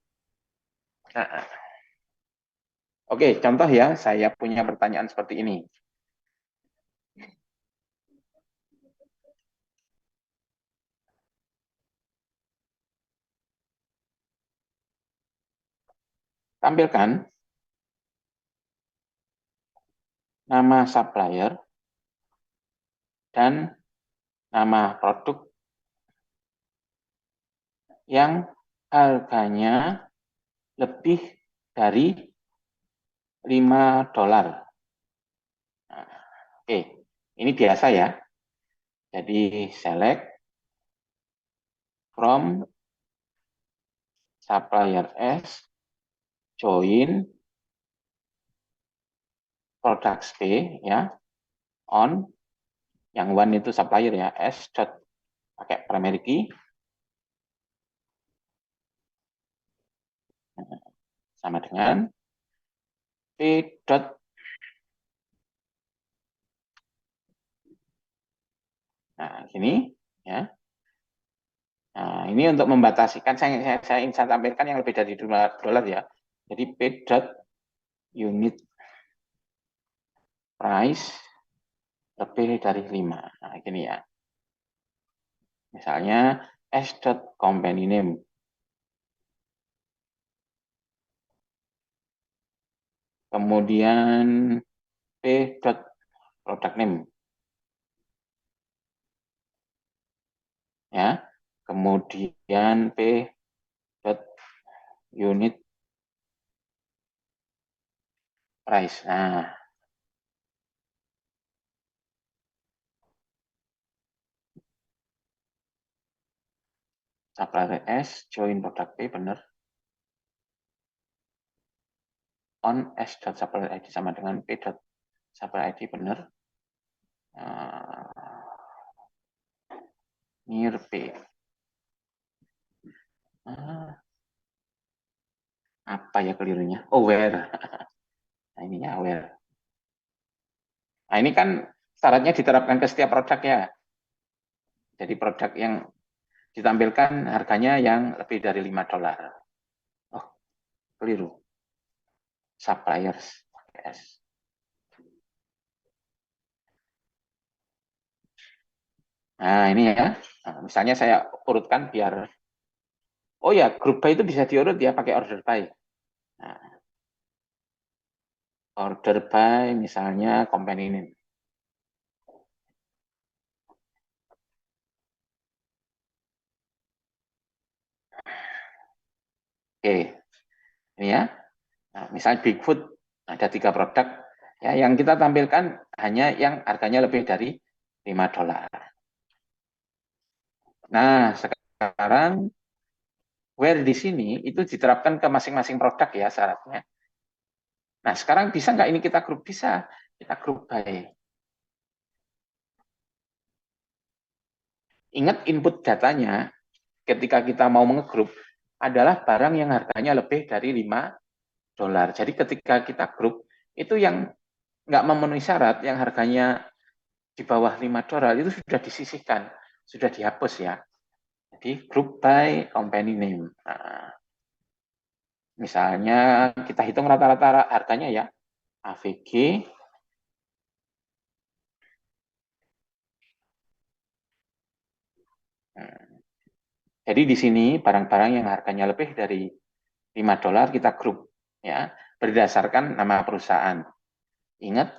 Oke, contoh ya, saya punya pertanyaan seperti ini. Tampilkan nama supplier dan nama produk yang harganya lebih dari $5. Nah, oke, ini biasa ya. Jadi select from supplier S, join products B ya, on, yang one itu supplier ya, S dot pakai primary key. sama dengan P dot. Nah, ini ya. Nah, ini untuk membatasi, kan saya ingin tampilkan yang lebih dari $2 ya. Jadi P dot unit price lebih dari 5. Nah, gini ya. Misalnya S dot company name. Kemudian P dot product name. Ya. Kemudian P dot unit price. Nah, supplier S join product P benar. On S dot supplier ID sama dengan P dot supplier ID benar. Near P. Apa ya kelirunya? Oh, where. Nah, ini ya, where. Nah, ini kan syaratnya diterapkan ke setiap produk ya. Jadi produk yang ditampilkan harganya yang lebih dari $5. Oh, keliru. Suppliers. Yes. Nah, ini ya. Nah, misalnya saya urutkan biar, oh ya, group by itu bisa diurut ya pakai order by. Nah, order by misalnya company name. Oke, ini ya. Nah, misalnya Bigfoot ada 3 produk ya, yang kita tampilkan hanya yang harganya lebih dari $5. Nah, sekarang where di sini itu diterapkan ke masing-masing produk ya syaratnya. Nah, sekarang bisa nggak ini kita grup? Bisa. Kita grup by. Ingat input datanya ketika kita mau mengegrup adalah barang yang harganya lebih dari $5. Jadi ketika kita grup, itu yang nggak memenuhi syarat, yang harganya di bawah $5 itu sudah disisihkan, sudah dihapus ya. Jadi group by company name. Nah, misalnya kita hitung rata-rata harganya ya, AVG. Jadi di sini barang-barang yang harganya lebih dari $5 kita grup ya, berdasarkan nama perusahaan. Ingat,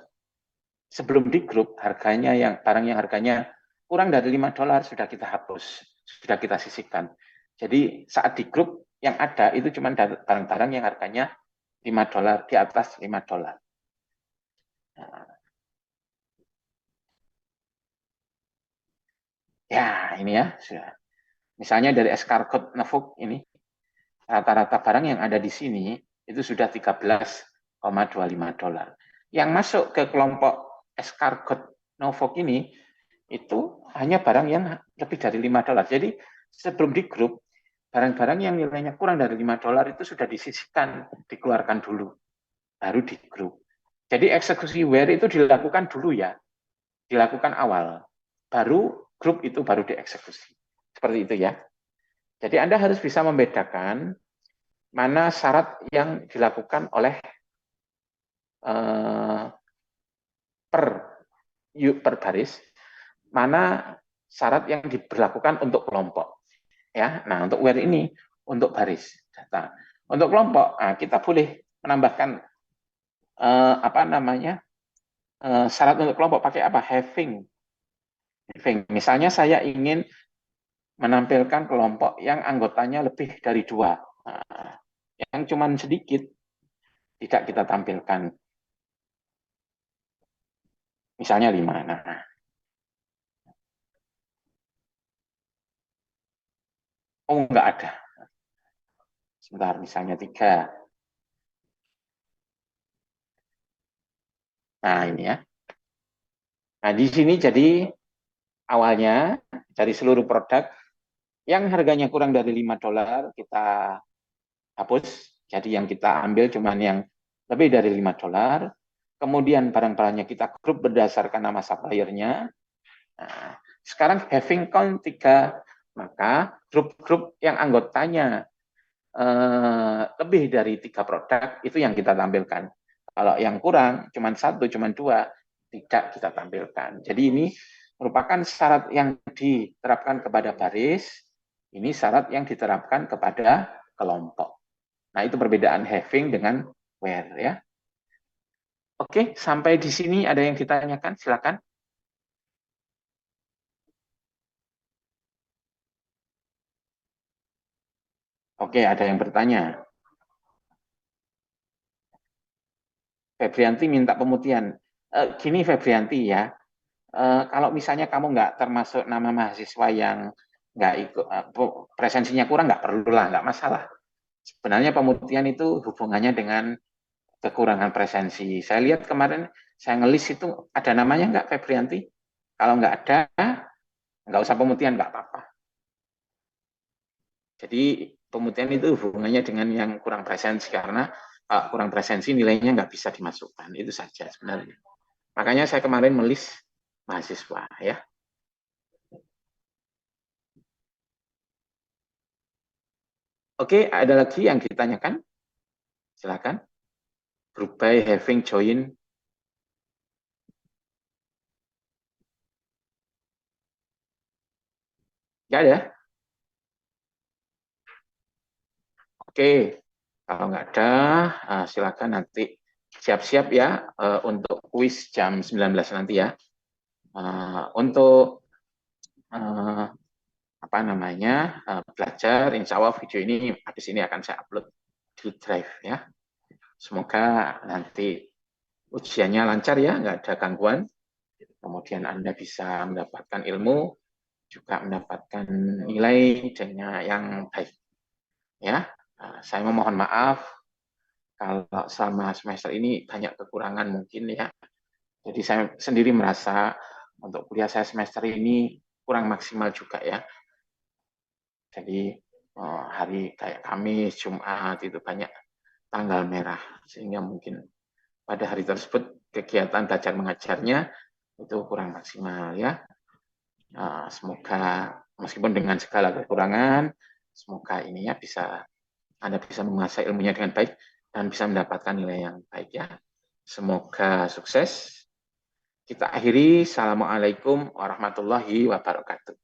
sebelum di grup harganya yang barang yang harganya kurang dari $5 sudah kita hapus, sudah kita sisihkan. Jadi saat di grup yang ada itu cuma barang-barang yang harganya $5, di atas $5. Nah, ya ini ya, sudah. Misalnya dari escargot Novok ini, rata-rata barang yang ada di sini itu sudah $13,25. Yang masuk ke kelompok escargot Novok ini itu hanya barang yang lebih dari $5. Jadi sebelum di grup, barang-barang yang nilainya kurang dari $5 itu sudah disisihkan, dikeluarkan dulu, baru di grup. Jadi eksekusi where itu dilakukan dulu ya, dilakukan awal, baru grup itu baru dieksekusi. Seperti itu ya. Jadi Anda harus bisa membedakan mana syarat yang dilakukan oleh per baris, mana syarat yang diberlakukan untuk kelompok. Ya, nah untuk where ini untuk baris data. Untuk kelompok, nah, kita boleh menambahkan syarat untuk kelompok pakai apa? Having. Misalnya saya ingin menampilkan kelompok yang anggotanya lebih dari 2. Nah, yang cuma sedikit tidak kita tampilkan. Misalnya 5. Nah, oh enggak ada. Sebentar, misalnya 3. Nah, ini ya. Nah, di sini jadi awalnya dari seluruh produk yang harganya kurang dari $5 kita hapus Jadi yang kita ambil cuman yang lebih dari $5. Kemudian barang-barangnya kita grup berdasarkan nama suppliernya. Nah, sekarang having count 3, maka grup-grup yang anggotanya lebih dari 3 produk itu yang kita tampilkan. Kalau yang kurang, cuma 1, cuma 2, tidak kita tampilkan. Jadi ini merupakan syarat yang diterapkan kepada baris, ini syarat yang diterapkan kepada kelompok. Nah, itu perbedaan having dengan where ya. Oke, sampai di sini ada yang ditanyakan, silakan. Oke, ada yang bertanya. Febrianti minta pemutihan. Gini Febrianti ya, kalau misalnya kamu nggak termasuk nama mahasiswa yang nggak ikut, presensinya kurang, nggak perlu lah, nggak masalah. Sebenarnya pemutihan itu hubungannya dengan kekurangan presensi. Saya lihat kemarin, saya ngelis itu ada namanya nggak Febrianti? Kalau nggak ada, nggak usah pemutihan, nggak apa-apa. Jadi pemutihan itu hubungannya dengan yang kurang presensi, karena kurang presensi nilainya nggak bisa dimasukkan. Itu saja sebenarnya. Makanya saya kemarin melis mahasiswa ya. Oke, ada lagi yang ditanyakan? Silakan. Group by having join. Nggak ada? Oke, kalau nggak ada, silakan nanti siap-siap ya untuk kuis jam 19 nanti ya. Untuk apa namanya belajar, insya Allah video ini habis ini akan saya upload di Drive ya. Semoga nanti ujiannya lancar ya, nggak ada gangguan. Kemudian Anda bisa mendapatkan ilmu, juga mendapatkan nilai dengan yang baik. Ya, saya memohon maaf kalau selama semester ini banyak kekurangan mungkin ya. Jadi saya sendiri merasa untuk kuliah saya semester ini kurang maksimal juga ya. Jadi hari kayak Kamis, Jumat itu banyak tanggal merah, sehingga mungkin pada hari tersebut kegiatan belajar mengajarnya itu kurang maksimal ya. Semoga meskipun dengan segala kekurangan, semoga ininya Anda bisa menguasai ilmunya dengan baik dan bisa mendapatkan nilai yang baik ya. Semoga sukses. Kita akhiri. Assalamualaikum warahmatullahi wabarakatuh.